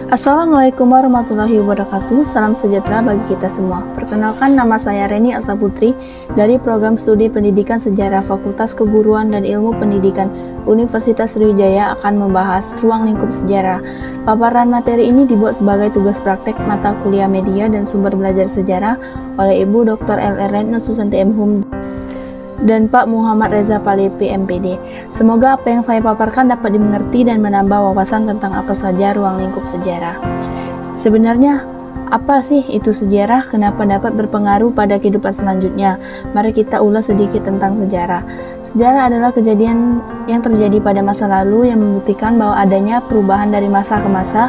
Assalamualaikum warahmatullahi wabarakatuh. Salam sejahtera bagi kita semua. Perkenalkan, nama saya Reni Elsa Putri dari Program Studi Pendidikan Sejarah Fakultas Keguruan dan Ilmu Pendidikan Universitas Sriwijaya akan membahas ruang lingkup sejarah. Paparan materi ini dibuat sebagai tugas praktek mata kuliah media dan sumber belajar sejarah oleh Ibu Dr. LRN Susanti M.Hum dan Pak Muhammad Reza Palepi MPD. Semoga apa yang saya paparkan dapat dimengerti dan menambah wawasan tentang apa saja ruang lingkup sejarah. Sebenarnya, apa sih itu sejarah? Kenapa dapat berpengaruh pada kehidupan selanjutnya? Mari kita ulas sedikit tentang sejarah. Sejarah adalah kejadian yang terjadi pada masa lalu yang membuktikan bahwa adanya perubahan dari masa ke masa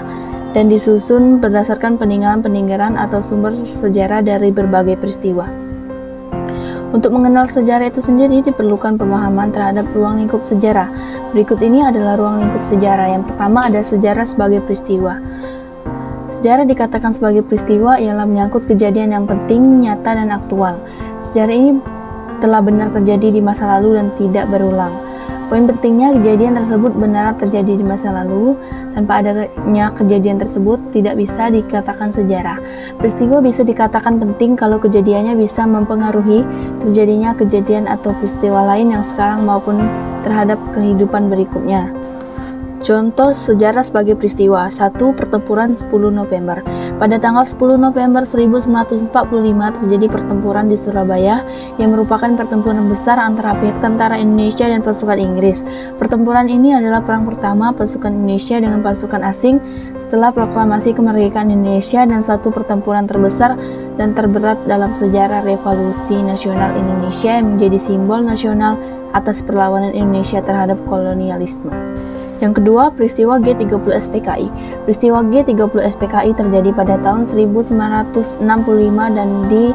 dan disusun berdasarkan peninggalan-peninggalan atau sumber sejarah dari berbagai peristiwa. Untuk mengenal sejarah itu sendiri diperlukan pemahaman terhadap ruang lingkup sejarah. Berikut ini adalah ruang lingkup sejarah. Yang pertama ada sejarah sebagai peristiwa. Sejarah dikatakan sebagai peristiwa ialah menyangkut kejadian yang penting, nyata, dan aktual. Sejarah ini telah benar terjadi di masa lalu dan tidak berulang. Poin pentingnya, kejadian tersebut benar terjadi di masa lalu. Tanpa adanya kejadian tersebut tidak bisa dikatakan sejarah. Peristiwa bisa dikatakan penting kalau kejadiannya bisa mempengaruhi terjadinya kejadian atau peristiwa lain yang sekarang maupun terhadap kehidupan berikutnya. Contoh sejarah sebagai peristiwa. 1. Pertempuran 10 November. Pada tanggal 10 November 1945 terjadi pertempuran di Surabaya yang merupakan pertempuran besar antara pihak tentara Indonesia dan pasukan Inggris. Pertempuran ini adalah perang pertama pasukan Indonesia dengan pasukan asing setelah proklamasi kemerdekaan Indonesia dan satu pertempuran terbesar dan terberat dalam sejarah Revolusi Nasional Indonesia yang menjadi simbol nasional atas perlawanan Indonesia terhadap kolonialisme. Yang kedua, peristiwa G30 SPKI. Peristiwa G30 SPKI terjadi pada tahun 1965 dan di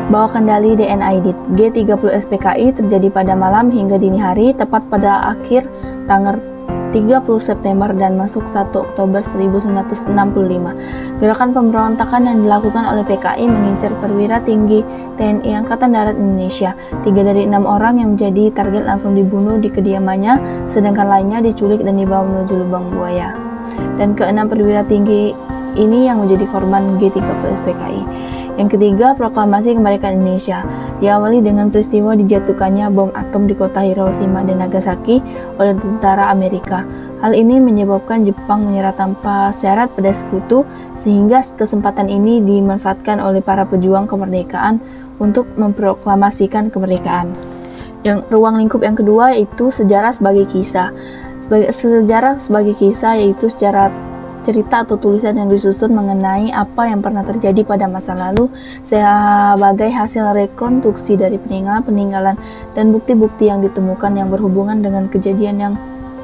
bawah kendali DNID. G30 SPKI terjadi pada malam hingga dini hari, tepat pada akhir tanggal 30 September dan masuk 1 Oktober 1965. Gerakan pemberontakan yang dilakukan oleh PKI mengincar perwira tinggi TNI Angkatan Darat Indonesia. 3 dari 6 orang yang menjadi target langsung dibunuh di kediamannya, sedangkan lainnya diculik dan dibawa menuju lubang buaya. Dan ke-6 perwira tinggi ini yang menjadi korban G30 SPKI. Yang ketiga, proklamasi kemerdekaan Indonesia. Diawali dengan peristiwa dijatuhkannya bom atom di kota Hiroshima dan Nagasaki oleh tentara Amerika. Hal ini menyebabkan Jepang menyerah tanpa syarat pada sekutu, sehingga kesempatan ini dimanfaatkan oleh para pejuang kemerdekaan untuk memproklamasikan kemerdekaan. Yang ruang lingkup yang kedua yaitu sejarah sebagai kisah. Sejarah sebagai kisah yaitu cerita atau tulisan yang disusun mengenai apa yang pernah terjadi pada masa lalu sebagai hasil rekonstruksi dari peninggalan dan bukti-bukti yang ditemukan yang berhubungan dengan kejadian yang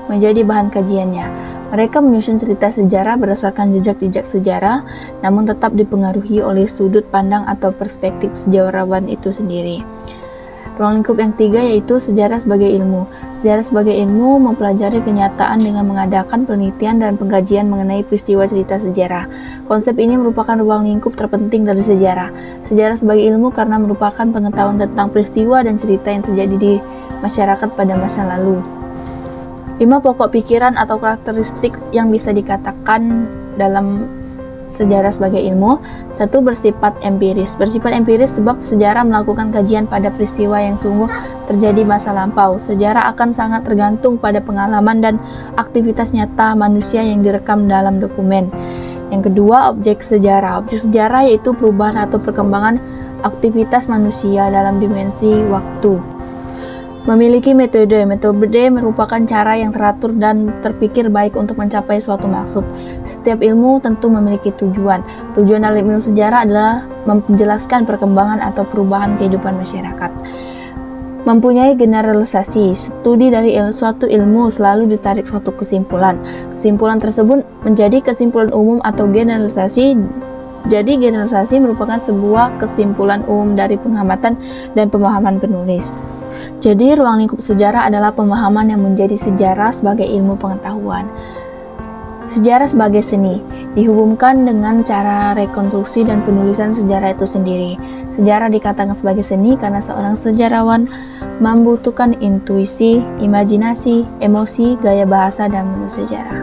menjadi bahan kajiannya. Mereka menyusun cerita sejarah berdasarkan jejak-jejak sejarah, namun tetap dipengaruhi oleh sudut pandang atau perspektif sejarawan itu sendiri. Ruang lingkup yang ketiga yaitu sejarah sebagai ilmu. Sejarah sebagai ilmu mempelajari kenyataan dengan mengadakan penelitian dan pengkajian mengenai peristiwa cerita sejarah. Konsep ini merupakan ruang lingkup terpenting dari sejarah. Sejarah sebagai ilmu karena merupakan pengetahuan tentang peristiwa dan cerita yang terjadi di masyarakat pada masa lalu. 5 pokok pikiran atau karakteristik yang bisa dikatakan dalam sejarah sebagai ilmu. 1. Bersifat empiris. Bersifat empiris sebab sejarah melakukan kajian pada peristiwa yang sungguh terjadi masa lampau. Sejarah akan sangat tergantung pada pengalaman dan aktivitas nyata manusia yang direkam dalam dokumen. Yang kedua, objek sejarah. Objek sejarah yaitu perubahan atau perkembangan aktivitas manusia dalam dimensi waktu. Memiliki metode. Metode merupakan cara yang teratur dan terpikir baik untuk mencapai suatu maksud. Setiap ilmu tentu memiliki tujuan. Tujuan dalam ilmu sejarah adalah menjelaskan perkembangan atau perubahan kehidupan masyarakat. Mempunyai generalisasi. Studi dari suatu ilmu selalu ditarik suatu kesimpulan. Kesimpulan tersebut menjadi kesimpulan umum atau generalisasi. Jadi generalisasi merupakan sebuah kesimpulan umum dari pengamatan dan pemahaman penulis. Jadi, ruang lingkup sejarah adalah pemahaman yang menjadi sejarah sebagai ilmu pengetahuan. Sejarah sebagai seni dihubungkan dengan cara rekonstruksi dan penulisan sejarah itu sendiri. Sejarah dikatakan sebagai seni karena seorang sejarawan membutuhkan intuisi, imajinasi, emosi, gaya bahasa, dan menulis sejarah.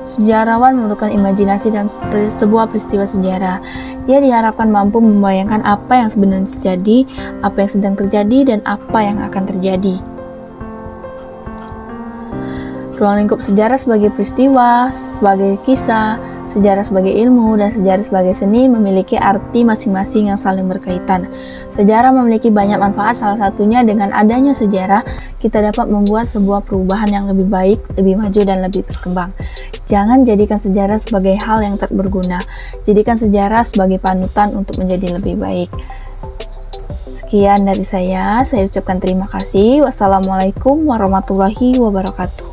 Sejarawan memerlukan imajinasi dalam sebuah peristiwa sejarah. Ia diharapkan mampu membayangkan apa yang sebenarnya terjadi, apa yang sedang terjadi, dan apa yang akan terjadi. Ruang lingkup sejarah sebagai peristiwa, sebagai kisah, sejarah sebagai ilmu, dan sejarah sebagai seni memiliki arti masing-masing yang saling berkaitan. Sejarah memiliki banyak manfaat, salah satunya dengan adanya sejarah, kita dapat membuat sebuah perubahan yang lebih baik, lebih maju, dan lebih berkembang. Jangan jadikan sejarah sebagai hal yang tak berguna, jadikan sejarah sebagai panutan untuk menjadi lebih baik. Sekian dari saya ucapkan terima kasih. Wassalamualaikum warahmatullahi wabarakatuh.